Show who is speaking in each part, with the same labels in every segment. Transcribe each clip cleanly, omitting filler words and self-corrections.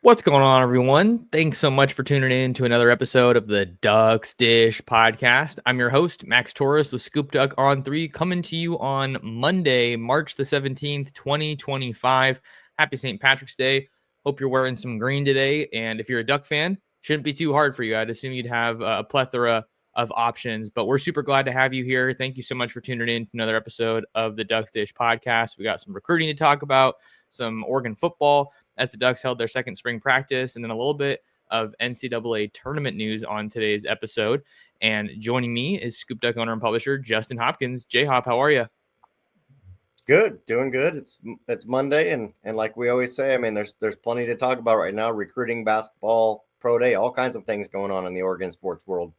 Speaker 1: What's going on, everyone? Thanks so much for tuning in to another episode of the Ducks Dish podcast. I'm your host, Max Torres with ScoopDuck on 3, coming to you on Monday, March the 17th, 2025. Happy St. Patrick's Day. Hope you're wearing some green today. And if you're a Duck fan, shouldn't be too hard for you. I'd assume you'd have a plethora of options, but we're super glad to have you here. Thank you so much for tuning in to another episode of the Ducks Dish podcast. We got some recruiting to talk about, some Oregon football as the Ducks held their second spring practice, and then a little bit of NCAA tournament news on today's episode. And joining me is ScoopDuck owner and publisher Justin Hopkins. J-Hop, how are you?
Speaker 2: Good, doing good. It's Monday, and like we always say, I mean, there's plenty to talk about right now: recruiting, basketball, pro day, all kinds of things going on in the Oregon sports world.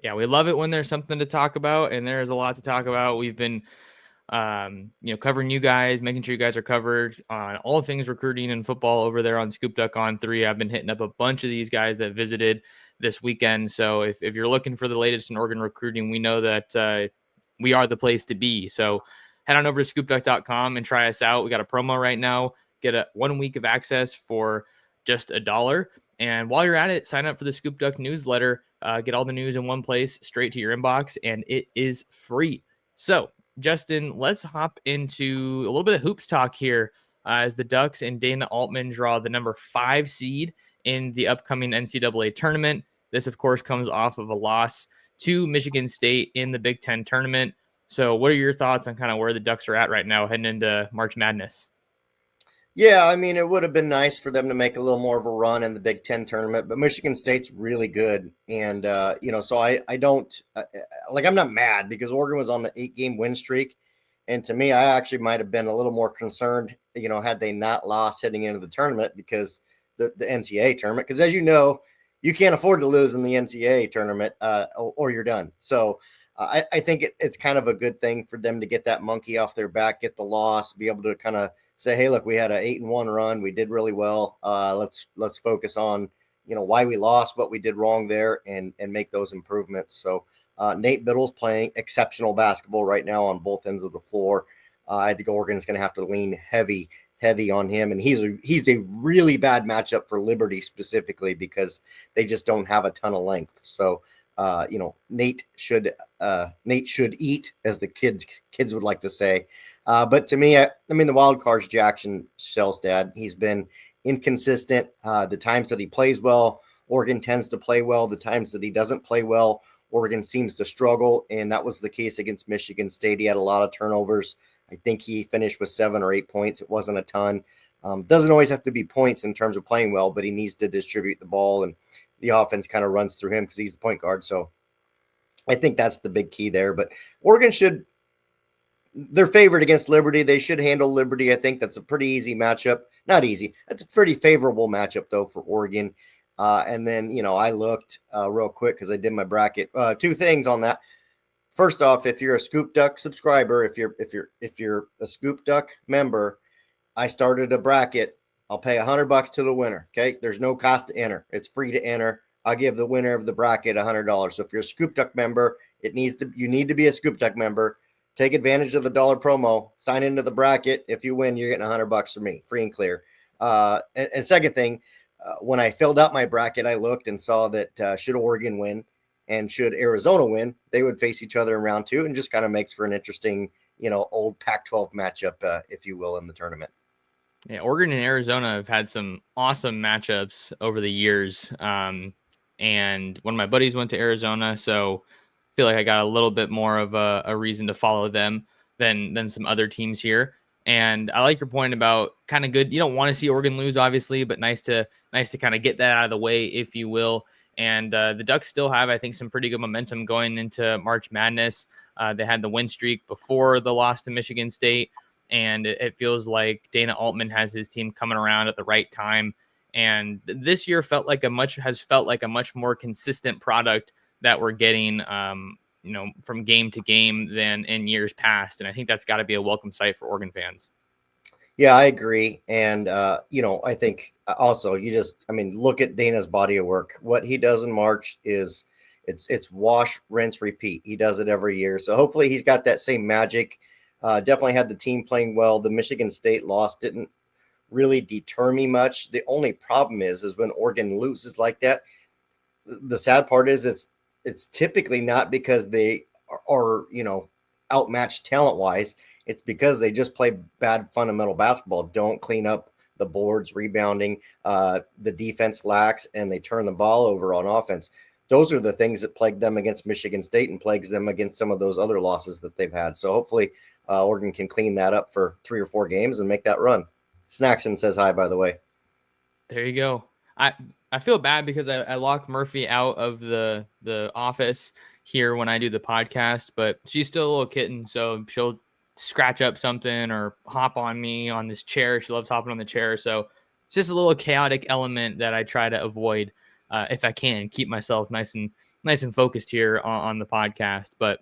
Speaker 1: Yeah, we love it when there's something to talk about, and there's a lot to talk about. We've been covering you guys, making sure you guys are covered on all things recruiting and football over there on ScoopDuck on 3. I've been hitting up a bunch of these guys that visited this weekend. So if you're looking for the latest in Oregon recruiting, we know that we are the place to be. So head on over to scoopduck.com and try us out. We got a promo right now. Get a 1 week of access for just $1. And while you're at it, sign up for the ScoopDuck newsletter. Get all the news in one place, straight to your inbox, and it is free. So Justin, let's hop into a little bit of hoops talk here as the Ducks and Dana Altman draw the number 5 seed in the upcoming NCAA tournament. This, of course, comes off of a loss to Michigan State in the Big Ten tournament. So what are your thoughts on kind of where the Ducks are at right now heading into March Madness?
Speaker 2: Yeah, I mean, it would have been nice for them to make a little more of a run in the Big Ten tournament, but Michigan State's really good, and so I don't I'm not mad because Oregon was on the 8-game win streak, and to me, I actually might have been a little more concerned, had they not lost heading into the tournament because the NCAA tournament, because as you know, you can't afford to lose in the NCAA tournament, or you're done. So. I think it's kind of a good thing for them to get that monkey off their back, get the loss, be able to kind of say, hey, look, we had an 8-1 run. We did really well. Let's focus on, why we lost, what we did wrong there, and make those improvements. So Nate Biddle's playing exceptional basketball right now on both ends of the floor. I think Oregon's going to have to lean heavy on him. And he's a really bad matchup for Liberty specifically because they just don't have a ton of length. So, Nate should eat, as the kids would like to say. But to me, I mean, the wild card's Jackson Shelstad. He's been inconsistent. The times that he plays well, Oregon tends to play well. The times that he doesn't play well, Oregon seems to struggle. And that was the case against Michigan State. He had a lot of turnovers. I think he finished with 7 or 8 points. It wasn't a ton. Doesn't always have to be points in terms of playing well, but he needs to distribute the ball, and the offense kind of runs through him because he's the point guard. So I think that's the big key there. But Oregon they're favored against Liberty. They should handle Liberty. I think that's a pretty easy matchup. Not easy. That's a pretty favorable matchup, though, for Oregon. And then, I looked real quick because I did my bracket. 2 things on that. First off, if you're a ScoopDuck subscriber, if you're a ScoopDuck member, I started a bracket. I'll pay $100 to the winner. Okay. There's no cost to enter. It's free to enter. I'll give the winner of the bracket $100. So if you're a ScoopDuck member, you need to be a ScoopDuck member. Take advantage of the $1 promo, sign into the bracket. If you win, you're getting $100 from me, free and clear. And second thing, when I filled out my bracket, I looked and saw that should Oregon win and should Arizona win, they would face each other in round 2, and just kind of makes for an interesting, old Pac-12 matchup, if you will, in the tournament.
Speaker 1: Yeah, Oregon and Arizona have had some awesome matchups over the years. And one of my buddies went to Arizona, so I feel like I got a little bit more of a reason to follow them than some other teams here. And I like your point about kind of good. You don't want to see Oregon lose, obviously, but nice to kind of get that out of the way, if you will. And the Ducks still have, I think, some pretty good momentum going into March Madness. They had the win streak before the loss to Michigan State. And it feels like Dana Altman has his team coming around at the right time. And this year has felt like a much more consistent product that we're getting, from game to game than in years past. And I think that's got to be a welcome sight for Oregon fans.
Speaker 2: Yeah, I agree. And, I think also look at Dana's body of work. What he does in March is it's wash, rinse, repeat. He does it every year. So hopefully he's got that same magic. Definitely had the team playing well. The Michigan State loss didn't really deter me much. The only problem is when Oregon loses like that, the sad part is it's typically not because they are outmatched talent wise. It's because they just play bad fundamental basketball, don't clean up the boards, rebounding, the defense lacks, and they turn the ball over on offense. Those are the things that plague them against Michigan State and plagues them against some of those other losses that they've had. So hopefully Oregon can clean that up for 3 or 4 games and make that run. Snackson says hi, by the way.
Speaker 1: There you go. I feel bad because I lock Murphy out of the office here when I do the podcast, but she's still a little kitten, so she'll scratch up something or hop on me on this chair. She loves hopping on the chair, so it's just a little chaotic element that I try to avoid if I can keep myself nice and focused here on the podcast. But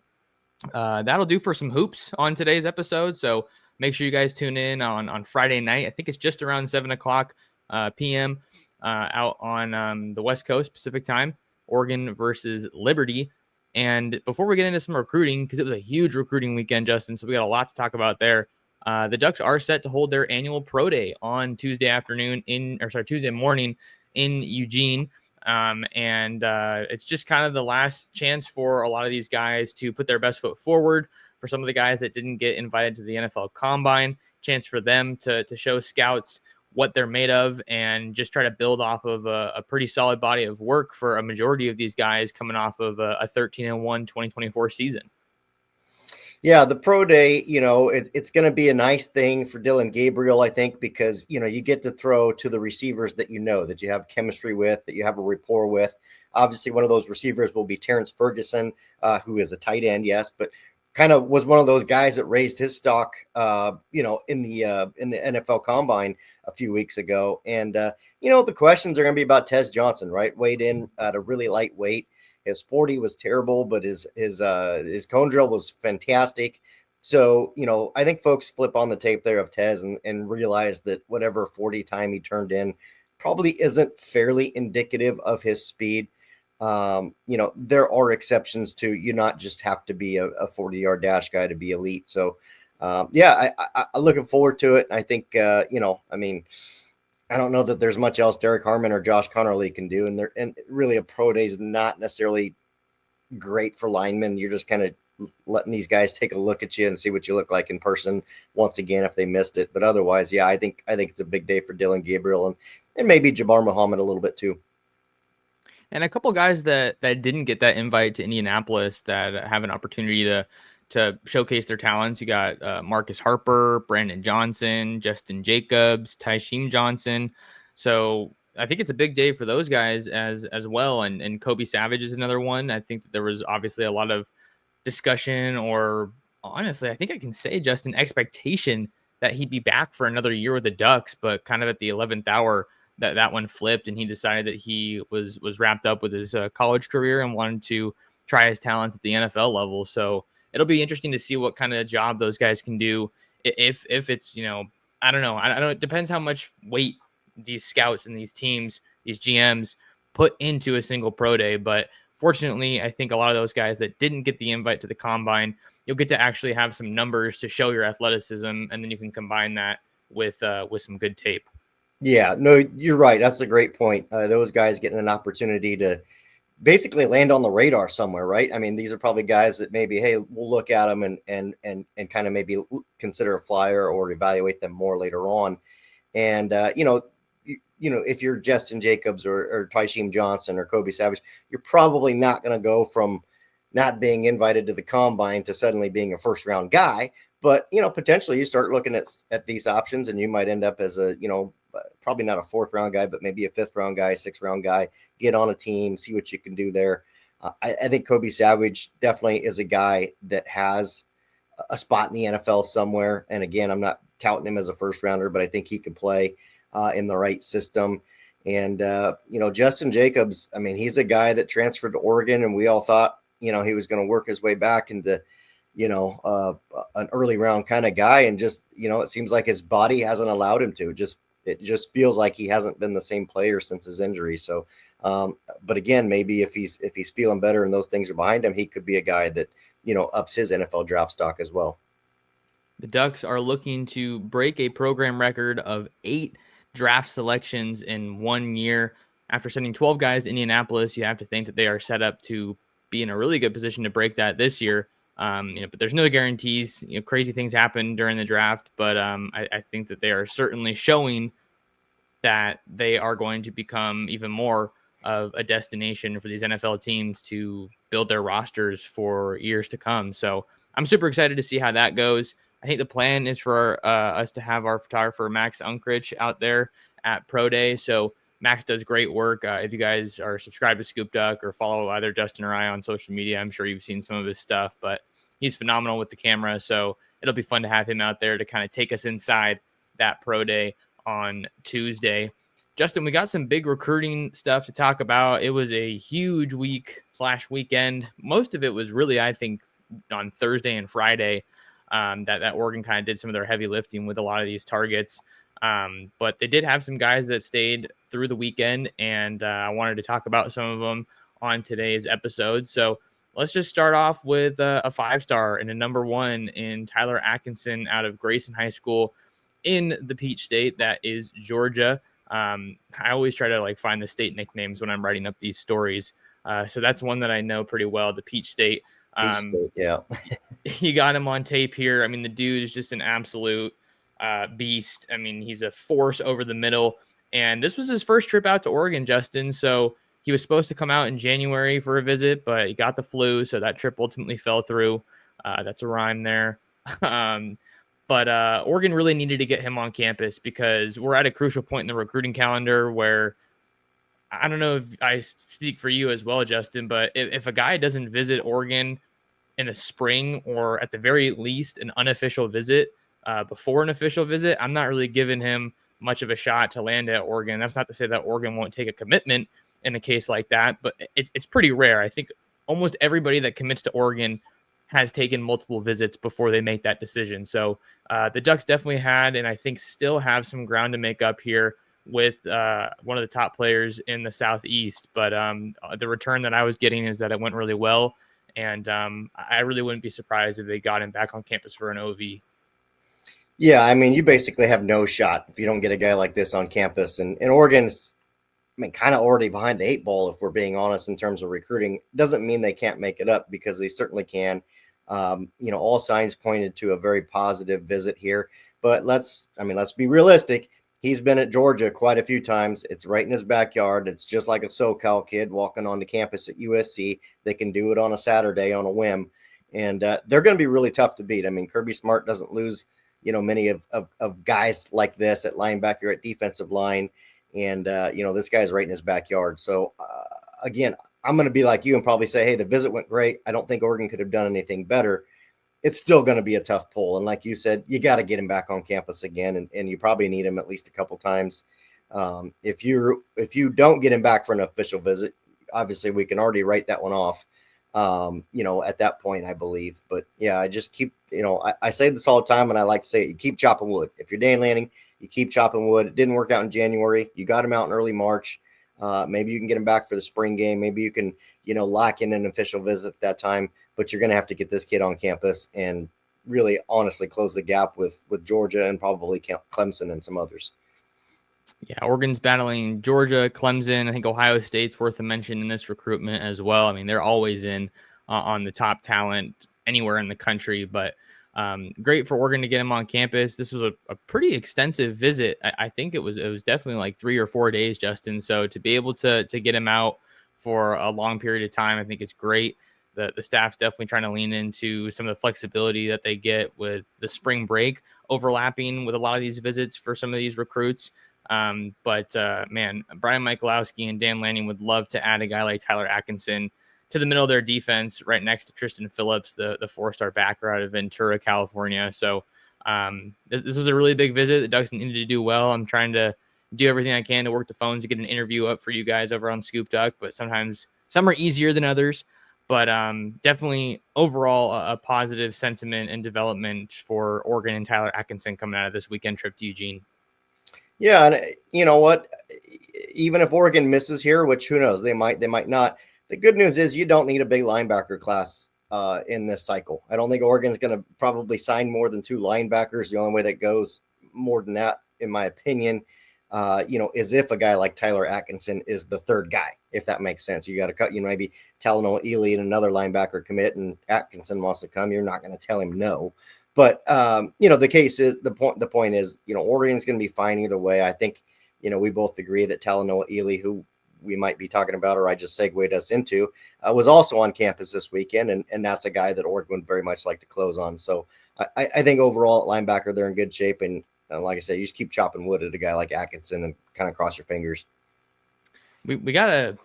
Speaker 1: that'll do for some hoops on today's episode. So make sure you guys tune in on Friday night. I think it's just around 7:00 p.m. Out on the West Coast Pacific time, Oregon versus Liberty. And before we get into some recruiting, because it was a huge recruiting weekend, Justin, so we got a lot to talk about there. The Ducks are set to hold their annual pro day on Tuesday morning in Eugene. It's just kind of the last chance for a lot of these guys to put their best foot forward. For some of the guys that didn't get invited to the NFL Combine, chance for them to show scouts what they're made of and just try to build off of a pretty solid body of work for a majority of these guys coming off of a 13-1 2024 season.
Speaker 2: Yeah, the pro day, it's going to be a nice thing for Dillon Gabriel, I think, because, you get to throw to the receivers that that you have chemistry with, that you have a rapport with. Obviously, one of those receivers will be Terrence Ferguson, who is a tight end, yes, but kind of was one of those guys that raised his stock, in the NFL Combine a few weeks ago. And, the questions are going to be about Tez Johnson, right? Weighed in at a really light weight. His 40 was terrible, but his cone drill was fantastic. So, I think folks flip on the tape there of Tez and realize that whatever 40 time he turned in probably isn't fairly indicative of his speed. There are exceptions to you not just have to be a 40-yard dash guy to be elite. So, I'm looking forward to it. I think, I don't know that there's much else Derek Harmon or Josh Connerly can do. And really a pro day is not necessarily great for linemen. You're just kind of letting these guys take a look at you and see what you look like in person once again, if they missed it. But otherwise, yeah, I think it's a big day for Dillon Gabriel and maybe Jabbar Muhammad a little bit too.
Speaker 1: And a couple guys that didn't get that invite to Indianapolis that have an opportunity to showcase their talents. You got Marcus Harper, Brandon Johnson, Justin Jacobs, Tyshim Johnson. So I think it's a big day for those guys as well. And Kobe Savage is another one. I think that there was obviously a lot of discussion, or honestly, I think I can say just an expectation that he'd be back for another year with the Ducks, but kind of at the 11th hour that one flipped and he decided that he was wrapped up with his college career and wanted to try his talents at the NFL level. So it'll be interesting to see what kind of job those guys can do. If it's, I don't know. I don't know. It depends how much weight these scouts and these teams, these GMs put into a single pro day. But fortunately, I think a lot of those guys that didn't get the invite to the combine, you'll get to actually have some numbers to show your athleticism. And then you can combine that with some good tape.
Speaker 2: Yeah, no, you're right. That's a great point. Those guys getting an opportunity to basically land on the radar somewhere, right? I mean, these are probably guys that maybe, hey, we'll look at them and kind of maybe consider a flyer or evaluate them more later on. And if you're Justin Jacobs or Tyshim Johnson or Kobe Savage, you're probably not going to go from not being invited to the combine to suddenly being a first round guy. But potentially you start looking at these options, and you might end up as a probably not a 4th round guy, but maybe a 5th round guy, 6th round guy. Get on a team, see what you can do there. I think Kobe Savage definitely is a guy that has a spot in the NFL somewhere. And again, I'm not touting him as a first rounder, but I think he could play in the right system. And Justin Jacobs, I mean, he's a guy that transferred to Oregon, and we all thought he was going to work his way back into an early round kind of guy. And just, it seems like his body hasn't allowed him to. It just feels like he hasn't been the same player since his injury. So, but again, maybe if he's feeling better and those things are behind him, he could be a guy that, ups his NFL draft stock as well.
Speaker 1: The Ducks are looking to break a program record of 8 draft selections in 1 year. After sending 12 guys to Indianapolis, you have to think that they are set up to be in a really good position to break that this year. But there's no guarantees. Crazy things happen during the draft, but I think that they are certainly showing that they are going to become even more of a destination for these NFL teams to build their rosters for years to come. So I'm super excited to see how that goes. I think the plan is for us to have our photographer Max Unkrich out there at Pro Day. So Max does great work. If you guys are subscribed to ScoopDuck or follow either Justin or I on social media, I'm sure you've seen some of his stuff, but he's phenomenal with the camera. So it'll be fun to have him out there to kind of take us inside that Pro Day on Tuesday. Justin, we got some big recruiting stuff to talk about. It was a huge week/weekend. Most of it was really, I think, on Thursday and Friday that Oregon kind of did some of their heavy lifting with a lot of these targets. But they did have some guys that stayed through the weekend, and I wanted to talk about some of them on today's episode. So let's just start off with a 5-star and a number 1 in Tyler Atkinson out of Grayson High School in the Peach State, that is Georgia. I always try to find the state nicknames when I'm writing up these stories. So that's one that I know pretty well, the Peach State.
Speaker 2: Yeah.
Speaker 1: You got him on tape here. I mean, the dude is just an absolute beast. I mean, he's a force over the middle. And this was his first trip out to Oregon, Justin. So he was supposed to come out in January for a visit, but he got the flu. So that trip ultimately fell through. That's a rhyme there. But Oregon really needed to get him on campus because we're at a crucial point in the recruiting calendar where I don't know if I speak for you as well, Justin, but if a guy doesn't visit Oregon in the spring or at the very least an unofficial visit before an official visit, I'm not really giving him much of a shot to land at Oregon. That's not to say that Oregon won't take a commitment in a case like that, but it's pretty rare. I think almost everybody that commits to Oregon has taken multiple visits before they make that decision. So the Ducks definitely had, and I think still have some ground to make up here with one of the top players in the Southeast. But the return that I was getting is that it went really well. And I really wouldn't be surprised if they got him back on campus for an OV.
Speaker 2: Yeah, I mean, you basically have no shot if you don't get a guy like this on campus. And Oregon's, kind of already behind the 8 ball, if we're being honest, in terms of recruiting. Doesn't mean they can't make it up, because they certainly can. All signs pointed to a very positive visit here. But let's be realistic. He's been at Georgia quite a few times. It's right in his backyard. It's just like a SoCal kid walking onto campus at USC. They can do it on a Saturday on a whim. And they're going to be really tough to beat. I mean, Kirby Smart doesn't lose, many of guys like this at linebacker, at defensive line. And, this guy's right in his backyard. So, again, I'm going to be like you and probably say, hey, the visit went great. I don't think Oregon could have done anything better. It's still going to be a tough pull. And like you said, you got to get him back on campus again. And you probably need him at least a couple times. If you don't get him back for an official visit, obviously we can already write that one off, at that point, I believe. But yeah, I just keep, I say this all the time, and I like to say it, you keep chopping wood. If you're Dan Lanning, you keep chopping wood. It didn't work out in January. You got him out in early March. Maybe you can get him back for the spring game. Maybe you can, lock in an official visit at that time. But you're going to have to get this kid on campus and really honestly close the gap with Georgia and probably Clemson and some others.
Speaker 1: Yeah, Oregon's battling Georgia, Clemson. I think Ohio State's worth a mention in this recruitment as well. I mean, they're always in on the top talent anywhere in the country, but great for Oregon to get him on campus. This was a pretty extensive visit. I think it was definitely like 3 or 4 days, Justin. So to be able to get him out for a long period of time, I think it's great. The staff's definitely trying to lean into some of the flexibility that they get with the spring break overlapping with a lot of these visits for some of these recruits. Man, Brian Michalowski and Dan Lanning would love to add a guy like Tyler Atkinson to the middle of their defense, right next to Tristan Phillips, the 4-star backer out of Ventura, California. So this was a really big visit. The Ducks needed to do well. I'm trying to do everything I can to work the phones to get an interview up for you guys over on ScoopDuck, but sometimes some are easier than others. But definitely overall a positive sentiment and development for Oregon and Tyler Atkinson coming out of this weekend trip to Eugene.
Speaker 2: Yeah, and you know what? Even if Oregon misses here, which who knows, they might not. The good news is you don't need a big linebacker class in this cycle. I don't think Oregon's going to probably sign more than 2 linebackers. The only way that goes more than that, in my opinion, is if a guy like Tyler Atkinson is the third guy, if that makes sense. You got to cut, maybe Talanoa Ely and another linebacker commit, and Atkinson wants to come. You're not going to tell him no. But, the case is the point is, Oregon's going to be fine either way. I think, we both agree that Talanoa Ely, who we might be talking about, or I just segued us into, was also on campus this weekend. And that's a guy that Oregon would very much like to close on. So I think overall at linebacker, they're in good shape. And like I said, you just keep chopping wood at a guy like Atkinson and kind of cross your fingers.
Speaker 1: We gotta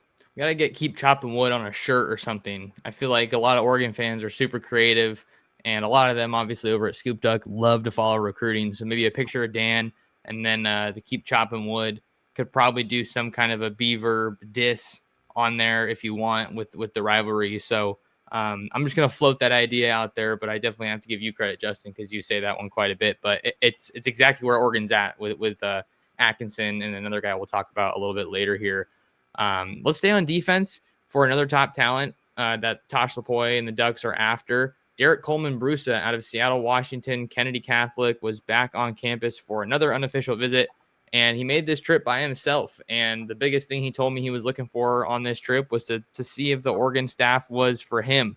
Speaker 1: keep chopping wood on a shirt or something. I feel like a lot of Oregon fans are super creative, and a lot of them obviously over at ScoopDuck love to follow recruiting. So maybe a picture of Dan, and then the keep chopping wood could probably do some kind of a Beaver diss on there if you want with the rivalry. So I'm just gonna float that idea out there, but I definitely have to give you credit, Justin, because you say that one quite a bit. But it's exactly where Oregon's at with Atkinson and another guy we'll talk about a little bit later here. Let's stay on defense for another top talent that Tosh Lapoy and the Ducks are after. Derek Coleman-Brusa out of Seattle, Washington, Kennedy Catholic, was back on campus for another unofficial visit, and he made this trip by himself. And the biggest thing he told me he was looking for on this trip was to see if the Oregon staff was for him.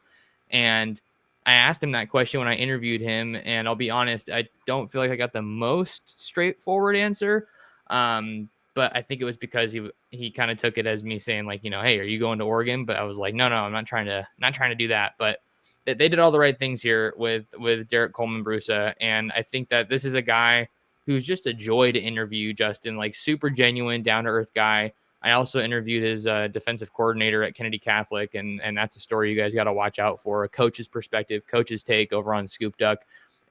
Speaker 1: And I asked him that question when I interviewed him, and I'll be honest, I don't feel like I got the most straightforward answer. But I think it was because he kind of took it as me saying, like, hey, are you going to Oregon? But I was like, no, I'm not trying to do that. But they did all the right things here with Derek Coleman-Brusa. And I think that this is a guy who's just a joy to interview, Justin, like super genuine, down to earth guy. I also interviewed his defensive coordinator at Kennedy Catholic, and that's a story you guys got to watch out for. A coach's perspective, coach's take over on ScoopDuck.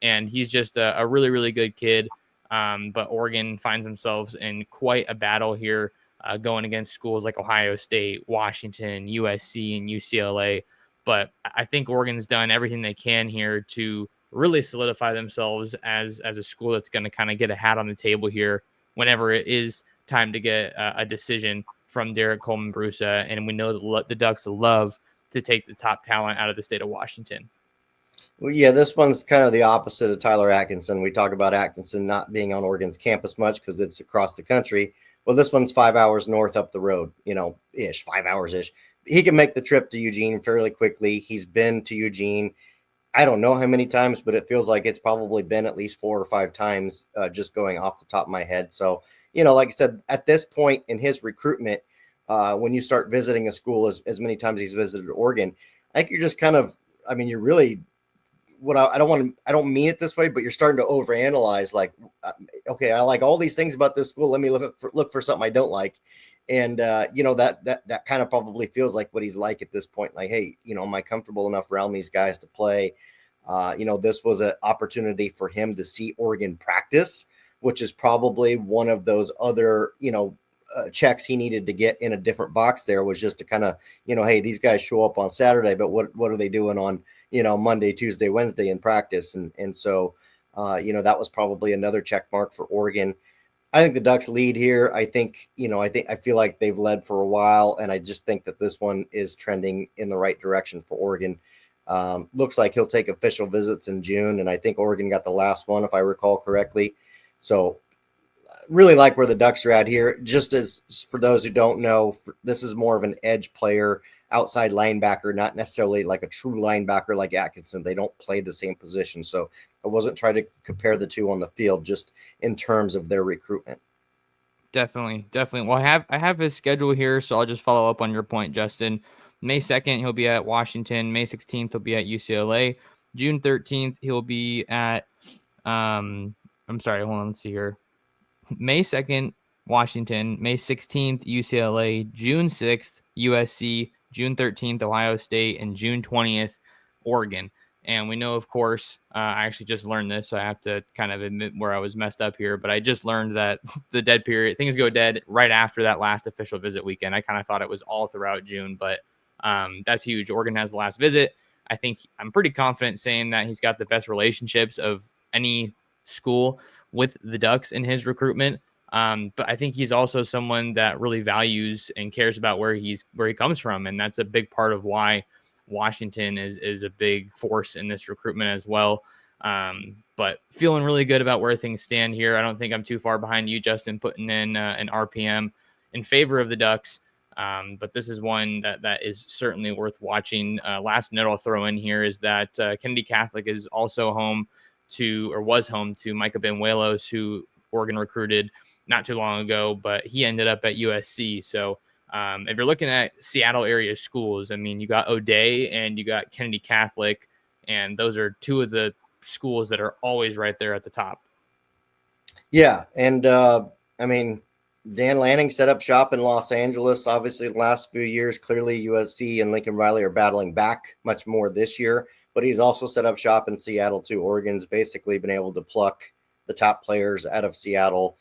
Speaker 1: And he's just a really, really good kid. But Oregon finds themselves in quite a battle here, going against schools like Ohio State, Washington, USC, and UCLA. But I think Oregon's done everything they can here to really solidify themselves as a school that's going to kind of get a hat on the table here whenever it is time to get a decision from Derek Coleman-Brusa. And we know the Ducks love to take the top talent out of the state of Washington.
Speaker 2: Well, yeah, this one's kind of the opposite of Tyler Atkinson. We talk about Atkinson not being on Oregon's campus much because it's across the country. Well, this one's 5 hours north up the road, 5 hours-ish. He can make the trip to Eugene fairly quickly. He's been to Eugene, I don't know how many times, but it feels like it's probably been at least 4 or 5 times, just going off the top of my head. So, like I said, at this point in his recruitment, when you start visiting a school as many times he's visited Oregon, I think you're just kind of, you're really – I don't mean it this way, but you're starting to overanalyze, like, okay, I like all these things about this school. Let me look for something I don't like. And, that kind of probably feels like what he's like at this point. Like, hey, am I comfortable enough around these guys to play? This was an opportunity for him to see Oregon practice, which is probably one of those other, checks he needed to get in a different box. There was just to kind of, hey, these guys show up on Saturday, but what are they doing on, Monday, Tuesday, Wednesday in practice? And so, that was probably another check mark for Oregon. I think the Ducks lead here. I feel like they've led for a while, and I just think that this one is trending in the right direction for Oregon. Looks like he'll take official visits in June, and I think Oregon got the last one, if I recall correctly. So really like where the Ducks are at here. Just as for those who don't know, this is more of an edge player, outside linebacker, not necessarily like a true linebacker like Atkinson. They don't play the same position. So I wasn't trying to compare the two on the field, just in terms of their recruitment.
Speaker 1: Definitely. Well, I have his schedule here, so I'll just follow up on your point, Justin. May 2nd, he'll be at Washington. May 16th, he'll be at UCLA. June 13th, he'll be at I'm sorry, hold on, let's see here. May 2nd, Washington. May 16th, UCLA. June 6th, USC. June 13th, Ohio State. And June 20th, Oregon. And we know, of course, I actually just learned this, so I have to kind of admit where I was messed up here. But I just learned that the dead period, things go dead right after that last official visit weekend. I kind of thought it was all throughout June, but that's huge. Oregon has the last visit. I'm pretty confident saying that he's got the best relationships of any school with the Ducks in his recruitment. But I think he's also someone that really values and cares about where he comes from. And that's a big part of why Washington is a big force in this recruitment as well. But feeling really good about where things stand here. I don't think I'm too far behind you, Justin, putting in an RPM in favor of the Ducks. But this is one that is certainly worth watching. Last note I'll throw in here is that Kennedy Catholic is also was home to Micah Benuelos, who Oregon recruited not too long ago, but he ended up at USC. So if you're looking at Seattle area schools, I mean, you got O'Day and you got Kennedy Catholic, and those are two of the schools that are always right there at the top.
Speaker 2: Yeah. And I mean, Dan Lanning set up shop in Los Angeles. Obviously, the last few years, clearly USC and Lincoln Riley are battling back much more this year, but he's also set up shop in Seattle too. Oregon's basically been able to pluck the top players out of Seattle,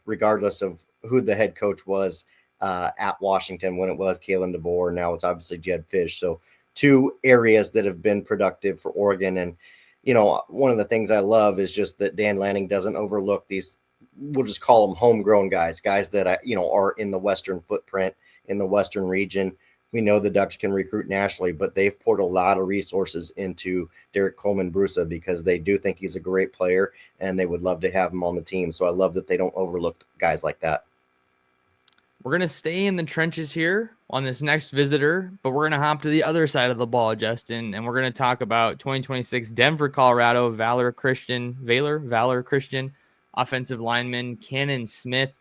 Speaker 2: regardless of who the head coach was at Washington when it was Kalen DeBoer. Now it's obviously Jed Fish. So two areas that have been productive for Oregon. And, one of the things I love is just that Dan Lanning doesn't overlook these, we'll just call them homegrown guys that, are in the Western footprint, in the Western region. We know the Ducks can recruit nationally, but they've poured a lot of resources into Derek Coleman-Brusa because they do think he's a great player and they would love to have him on the team. So I love that they don't overlook guys like that.
Speaker 1: We're going to stay in the trenches here on this next visitor, but we're going to hop to the other side of the ball, Justin, and we're going to talk about 2026 Denver, Colorado, Valor Christian offensive lineman Cannon Smith.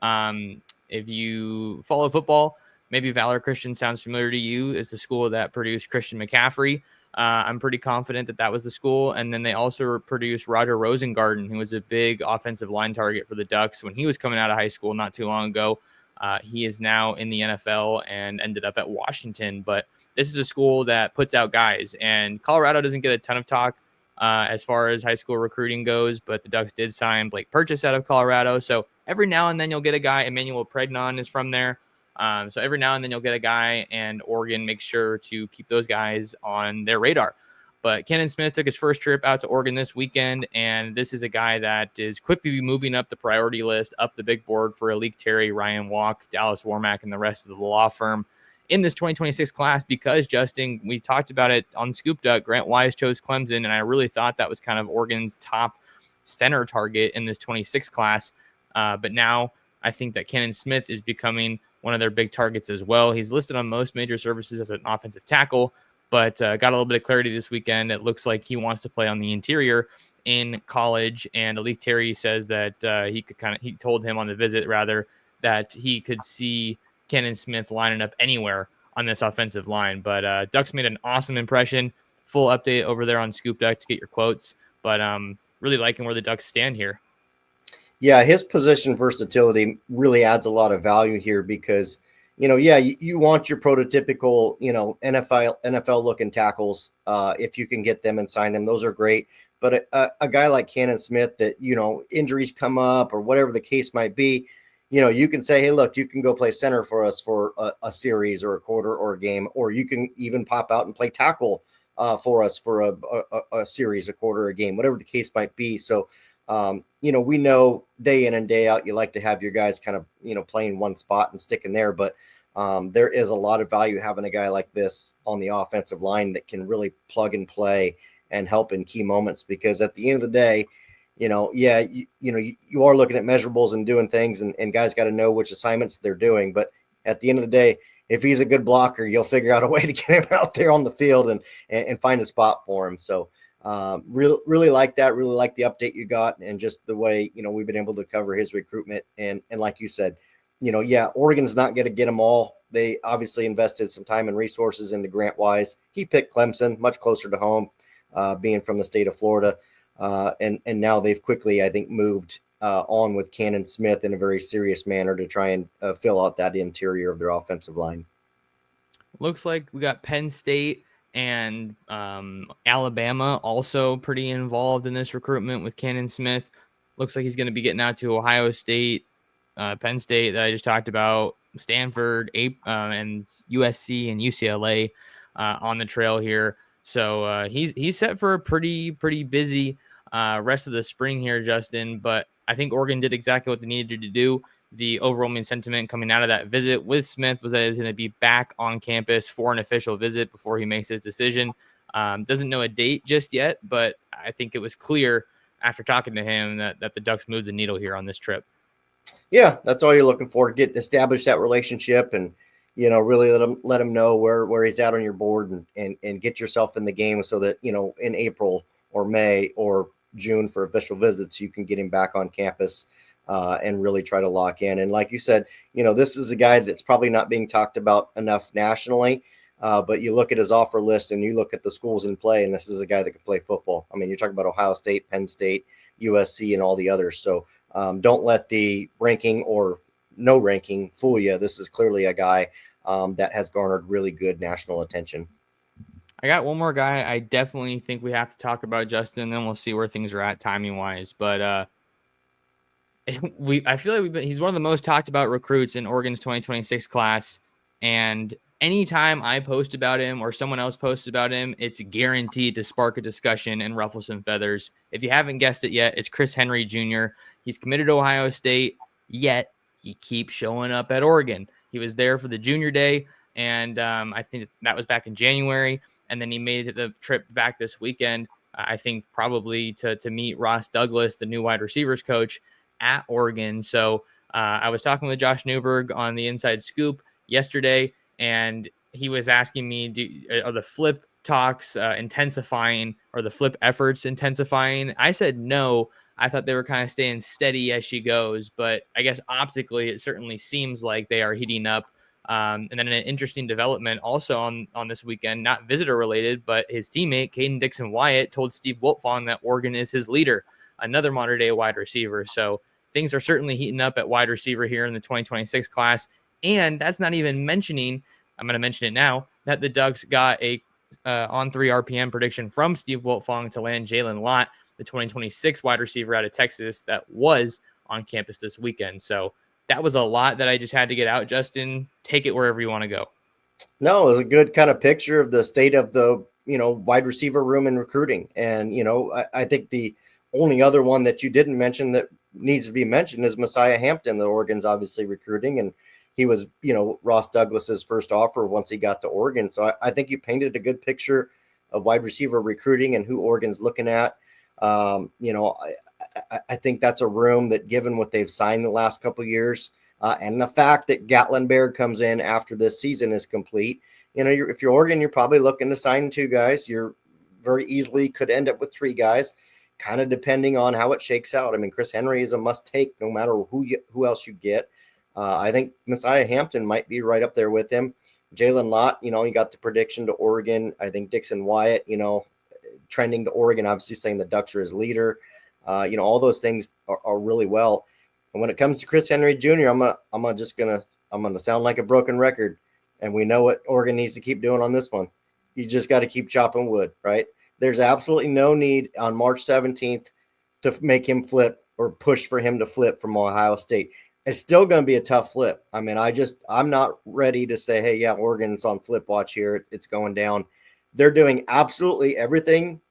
Speaker 1: If you follow football, maybe Valor Christian sounds familiar to you. It's the school that produced Christian McCaffrey. I'm pretty confident that was the school. And then they also produced Roger Rosengarten, who was a big offensive line target for the Ducks when he was coming out of high school not too long ago. He is now in the NFL and ended up at Washington. But this is a school that puts out guys. And Colorado doesn't get a ton of talk as far as high school recruiting goes, but the Ducks did sign Blake Purchase out of Colorado. So every now and then you'll get a guy. Emmanuel Pregnon is from there. So every now and then you'll get a guy, and Oregon makes sure to keep those guys on their radar. But Cannon Smith took his first trip out to Oregon this weekend, and this is a guy that is quickly moving up the priority list, up the big board for Alik Terry, Ryan Walk, Dallas Warmack, and the rest of the law firm in this 2026 class because, Justin, we talked about it on ScoopDuck, Grant Wise chose Clemson, and I really thought that was kind of Oregon's top center target in this 26 class. But now I think that Cannon Smith is becoming one of their big targets as well. He's listed on most major services as an offensive tackle, but got a little bit of clarity this weekend. It looks like he wants to play on the interior in college, and Alik Terry says that he told him on the visit rather that he could see Cannon Smith lining up anywhere on this offensive line. But Ducks made an awesome impression. Full update over there on ScoopDuck to get your quotes, but really liking where the Ducks stand here.
Speaker 2: Yeah, his position versatility really adds a lot of value here because, you want your prototypical, NFL looking tackles. If you can get them and sign them, those are great. But a guy like Cannon Smith that, injuries come up or whatever the case might be, you can say, hey, look, you can go play center for us for a series or a quarter or a game, or you can even pop out and play tackle for us for a series, a quarter, a game, whatever the case might be. So, we know day in and day out, you like to have your guys kind of, playing one spot and sticking there. But there is a lot of value having a guy like this on the offensive line that can really plug and play and help in key moments. Because at the end of the day, you are looking at measurables and doing things, and guys got to know which assignments they're doing. But at the end of the day, if he's a good blocker, you'll figure out a way to get him out there on the field and find a spot for him. So really like that. Really like the update you got, and just the way, we've been able to cover his recruitment. And like you said, Oregon's not going to get them all. They obviously invested some time and resources into Grant Wise. He picked Clemson, much closer to home, being from the state of Florida. And now they've quickly, I think, moved on with Cannon Smith in a very serious manner to try and fill out that interior of their offensive line.
Speaker 1: Looks like we got Penn State and Alabama also pretty involved in this recruitment with Cannon Smith. Looks like he's going to be getting out to Ohio State, Penn State that I just talked about, Stanford, and USC and UCLA on the trail here. So he's set for a pretty busy rest of the spring here, Justin. But I think Oregon did exactly what they needed to do. the overwhelming sentiment coming out of that visit with Smith was that he was going to be back on campus for an official visit before he makes his decision. Doesn't know a date just yet, but I think it was clear after talking to him that the Ducks moved the needle here on this trip.
Speaker 2: Yeah, that's all you're looking for. Establish that relationship and, really let him know where he's at on your board and get yourself in the game so that, in April or May or June for official visits, you can get him back on campus and really try to lock in. And like you said, this is a guy that's probably not being talked about enough nationally. But you look at his offer list and you look at the schools in play, and this is a guy that can play football. I mean, you're talking about Ohio State, Penn State, USC, and all the others. So don't let the ranking or no ranking fool you. This is clearly a guy that has garnered really good national attention.
Speaker 1: I got one more guy I definitely think we have to talk about, Justin, then we'll see where things are at timing wise. But I feel like he's one of the most talked about recruits in Oregon's 2026 class. And anytime I post about him or someone else posts about him, it's guaranteed to spark a discussion and ruffle some feathers. If you haven't guessed it yet, it's Chris Henry Jr. He's committed to Ohio State, yet he keeps showing up at Oregon. He was there for the junior day, and I think that was back in January. And then he made the trip back this weekend, I think probably to meet Ross Douglas, the new wide receivers coach at Oregon. So I was talking with Josh Newberg on the Inside Scoop yesterday, and he was asking me, are the flip talks intensifying, or the flip efforts intensifying? I said no. I thought they were kind of staying steady as she goes, but I guess optically it certainly seems like they are heating up. And then an interesting development also on this weekend, not visitor related, but his teammate Caden Dixon-Wyatt told Steve Wiltfong that Oregon is his leader, another modern day wide receiver. So things are certainly heating up at wide receiver here in the 2026 class. And that's not even mentioning, I'm going to mention it now, that the Ducks got a on 3 RPM prediction from Steve Wiltfong to land Jalen Lott, the 2026 wide receiver out of Texas that was on campus this weekend. So that was a lot that I just had to get out. Justin, take it wherever you want to go.
Speaker 2: No, it was a good kind of picture of the state of the, wide receiver room in recruiting. And, I think the only other one that you didn't mention that needs to be mentioned is Messiah Hampton, that Oregon's obviously recruiting. And he was, Ross Douglas's first offer once he got to Oregon. So I think you painted a good picture of wide receiver recruiting and who Oregon's looking at. I think that's a room that, given what they've signed the last couple of years, and the fact that Gatlin Baird comes in after this season is complete, if you're Oregon, you're probably looking to sign 2 guys. You're very easily could end up with 3 guys, kind of depending on how it shakes out. I mean, Chris Henry is a must take no matter who else you get. I think Messiah Hampton might be right up there with him. Jalen Lott, you got the prediction to Oregon. I think Dixon-Wyatt, trending to Oregon, obviously saying the Ducks are his leader. All those things are really well. And when it comes to Chris Henry Jr., I'm gonna sound like a broken record, and we know what Oregon needs to keep doing on this one. You just got to keep chopping wood, right? There's absolutely no need on March 17th to make him flip or push for him to flip from Ohio State. It's still going to be a tough flip. I mean, I'm not ready to say, hey, yeah, Oregon's on flip watch here. It's going down. They're doing absolutely everything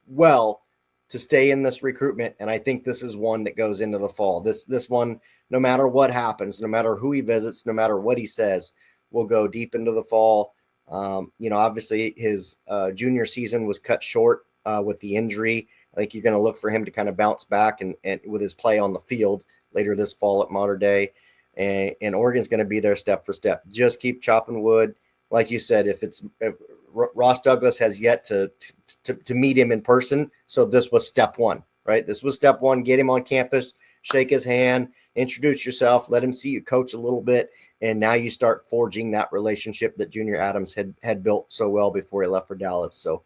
Speaker 2: well to stay in this recruitment. And I think this is one that goes into the fall. This one, no matter what happens, no matter who he visits, no matter what he says, will go deep into the fall. Obviously his junior season was cut short with the injury. I think you're going to look for him to kind of bounce back and with his play on the field later this fall at Mater Dei. And Oregon's going to be there step for step. Just keep chopping wood. Like you said, if Ross Douglas has yet to meet him in person. So this was step one, right? This was step one. Get him on campus, shake his hand, introduce yourself, let him see you coach a little bit. And now you start forging that relationship that Junior Adams had built so well before he left for Dallas. So,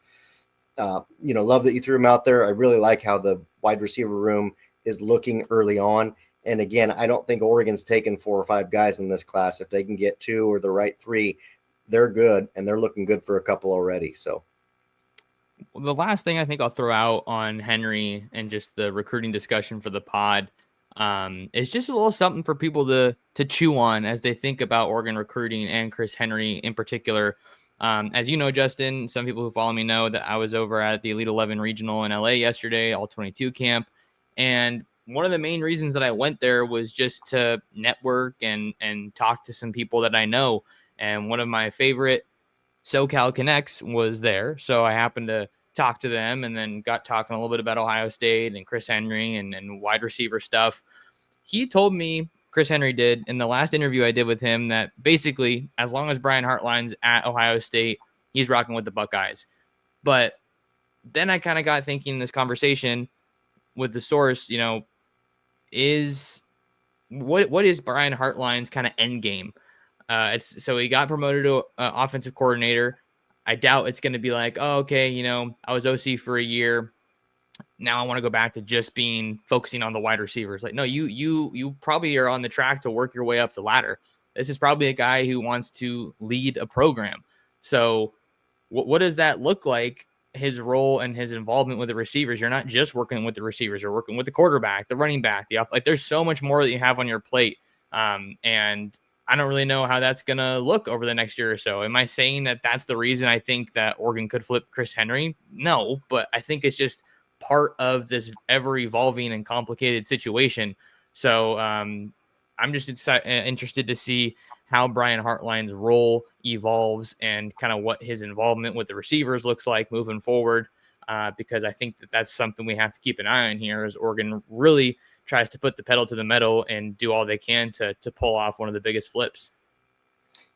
Speaker 2: love that you threw him out there. I really like how the wide receiver room is looking early on. And again, I don't think Oregon's taken 4 or 5 guys in this class. If they can get 2 or the right 3, they're good, and they're looking good for a couple already. So
Speaker 1: the last thing I think I'll throw out on Henry and just the recruiting discussion for the pod is just a little something for people to chew on as they think about Oregon recruiting and Chris Henry in particular. As you know, Justin, some people who follow me know that I was over at the Elite 11 Regional in LA yesterday, all 22 camp. And one of the main reasons that I went there was just to network and talk to some people that I know. And one of my favorite SoCal Connects was there. So I happened to talk to them and then got talking a little bit about Ohio State and Chris Henry and wide receiver stuff. He told me, Chris Henry did, in the last interview I did with him, that basically, as long as Brian Hartline's at Ohio State, he's rocking with the Buckeyes. But then I kind of got thinking in this conversation with the source, is what is Brian Hartline's kind of end game? It's so he got promoted to offensive coordinator. I doubt it's going to be like, oh, okay, I was OC for a year. Now I want to go back to just focusing on the wide receivers. Like, no, you probably are on the track to work your way up the ladder. This is probably a guy who wants to lead a program. So what does that look like? His role and his involvement with the receivers. You're not just working with the receivers. You're working with the quarterback, the running back, there's so much more that you have on your plate. And I don't really know how that's going to look over the next year or so. Am I saying that that's the reason I think that Oregon could flip Chris Henry? No, but I think it's just part of this ever evolving and complicated situation. So I'm just interested to see how Brian Hartline's role evolves and kind of what his involvement with the receivers looks like moving forward. Because I think that that's something we have to keep an eye on here as Oregon really tries to put the pedal to the metal and do all they can to pull off one of the biggest flips.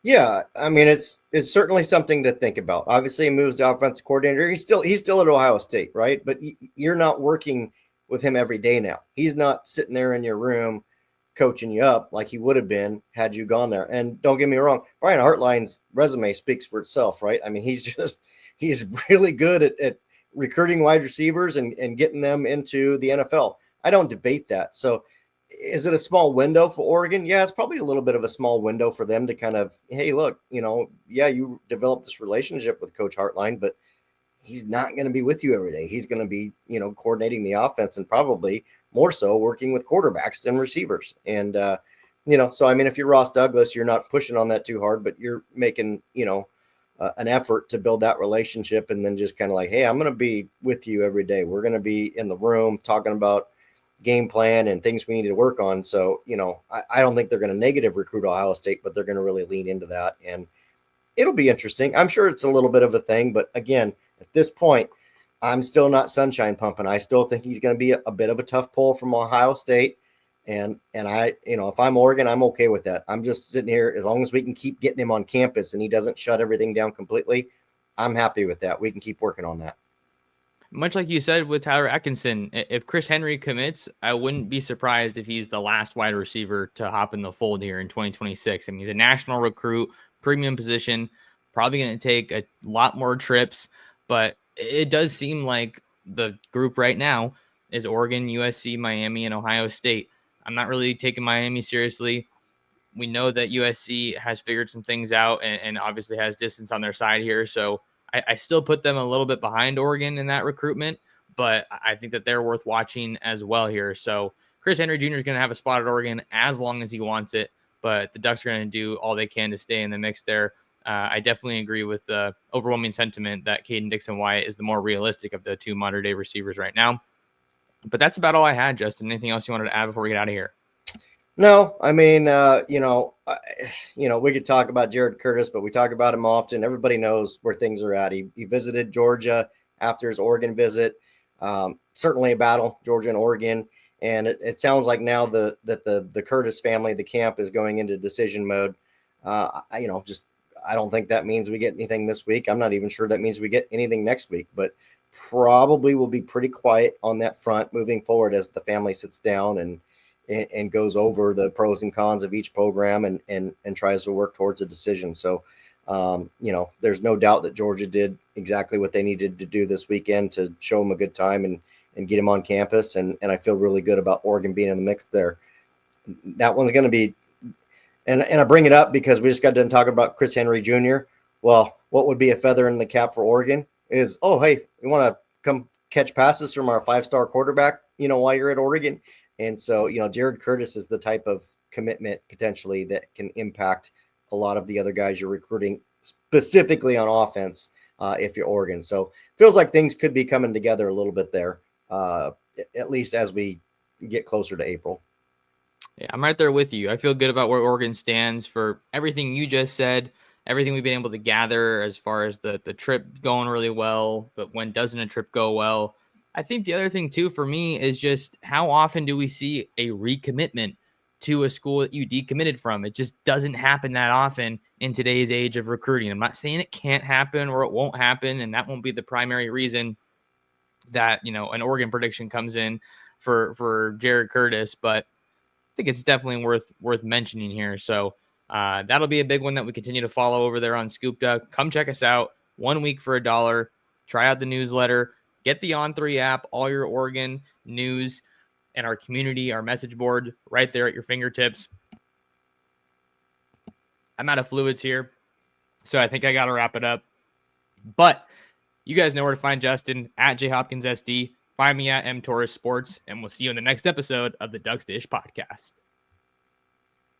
Speaker 2: Yeah, I mean, it's certainly something to think about. Obviously, he moves to offensive coordinator. He's still at Ohio State, right? But you're not working with him every day now. He's not sitting there in your room coaching you up like he would have been had you gone there. And don't get me wrong, Brian Hartline's resume speaks for itself, right? I mean, he's really good at recruiting wide receivers and getting them into the NFL. I don't debate that. So is it a small window for Oregon? Yeah, it's probably a little bit of a small window for them to kind of, hey, look, you developed this relationship with Coach Hartline, but he's not going to be with you every day. He's going to be, coordinating the offense and probably more so working with quarterbacks than receivers. And, so, I mean, if you're Ross Douglas, you're not pushing on that too hard, but you're making, an effort to build that relationship and then just kind of like, hey, I'm going to be with you every day. We're going to be in the room talking about game plan and things we need to work on. So, I don't think they're going to negative recruit Ohio State, but they're going to really lean into that. And it'll be interesting. I'm sure it's a little bit of a thing, but again, at this point, I'm still not sunshine pumping. I still think he's going to be a bit of a tough pull from Ohio State. And I, if I'm Oregon, I'm okay with that. I'm just sitting here, as long as we can keep getting him on campus and he doesn't shut everything down completely, I'm happy with that. We can keep working on that.
Speaker 1: Much like you said with Tyler Atkinson, if Chris Henry commits, I wouldn't be surprised if he's the last wide receiver to hop in the fold here in 2026. I mean, he's a national recruit, premium position, probably going to take a lot more trips, but it does seem like the group right now is Oregon, USC, Miami, and Ohio State. I'm not really taking Miami seriously. We know that USC has figured some things out and obviously has distance on their side here. So I still put them a little bit behind Oregon in that recruitment, but I think that they're worth watching as well here. So Chris Henry Jr. is going to have a spot at Oregon as long as he wants it, but the Ducks are going to do all they can to stay in the mix there. I definitely agree with the overwhelming sentiment that Caden Dixon-Wyatt is the more realistic of the two modern day receivers right now. But that's about all I had, Justin. Anything else you wanted to add before we get out of here?
Speaker 2: No, I mean, we could talk about Jared Curtis, but we talk about him often. Everybody knows where things are at. He visited Georgia after his Oregon visit. Certainly a battle, Georgia and Oregon. And it sounds like now that the Curtis family, the camp, is going into decision mode. I don't think that means we get anything this week. I'm not even sure that means we get anything next week, but probably will be pretty quiet on that front moving forward as the family sits down and goes over the pros and cons of each program and tries to work towards a decision. So, there's no doubt that Georgia did exactly what they needed to do this weekend to show them a good time and get him on campus. And I feel really good about Oregon being in the mix there. That one's going to be, and I bring it up because we just got done talking about Chris Henry Jr. Well, what would be a feather in the cap for Oregon is, oh, hey, you want to come catch passes from our 5-star quarterback, while you're at Oregon. And so, Jared Curtis is the type of commitment potentially that can impact a lot of the other guys you're recruiting specifically on offense if you're Oregon. So feels like things could be coming together a little bit there, at least as we, get closer to April.
Speaker 1: Yeah, I'm right there with you. I feel good about where Oregon stands for everything you just said, everything we've been able to gather as far as the trip going really well, but when doesn't a trip go well? I think the other thing too for me is just how often do we see a recommitment to a school that you decommitted from? It just doesn't happen that often in today's age of recruiting. I'm not saying it can't happen or it won't happen, and that won't be the primary reason that, you know, an Oregon prediction comes in for Jared Curtis, but I think it's definitely worth mentioning here. So that'll be a big one that we continue to follow over there on ScoopDuck. Come check us out. 1 week for $1. Try out the newsletter. Get the On3 app. All your Oregon news and our community, our message board right there at your fingertips. I'm out of fluids here, so I think I got to wrap it up. But you guys know where to find Justin at JHopkinsSD. Find me at Torres Sports, and we'll see you in the next episode of the Ducks Dish podcast.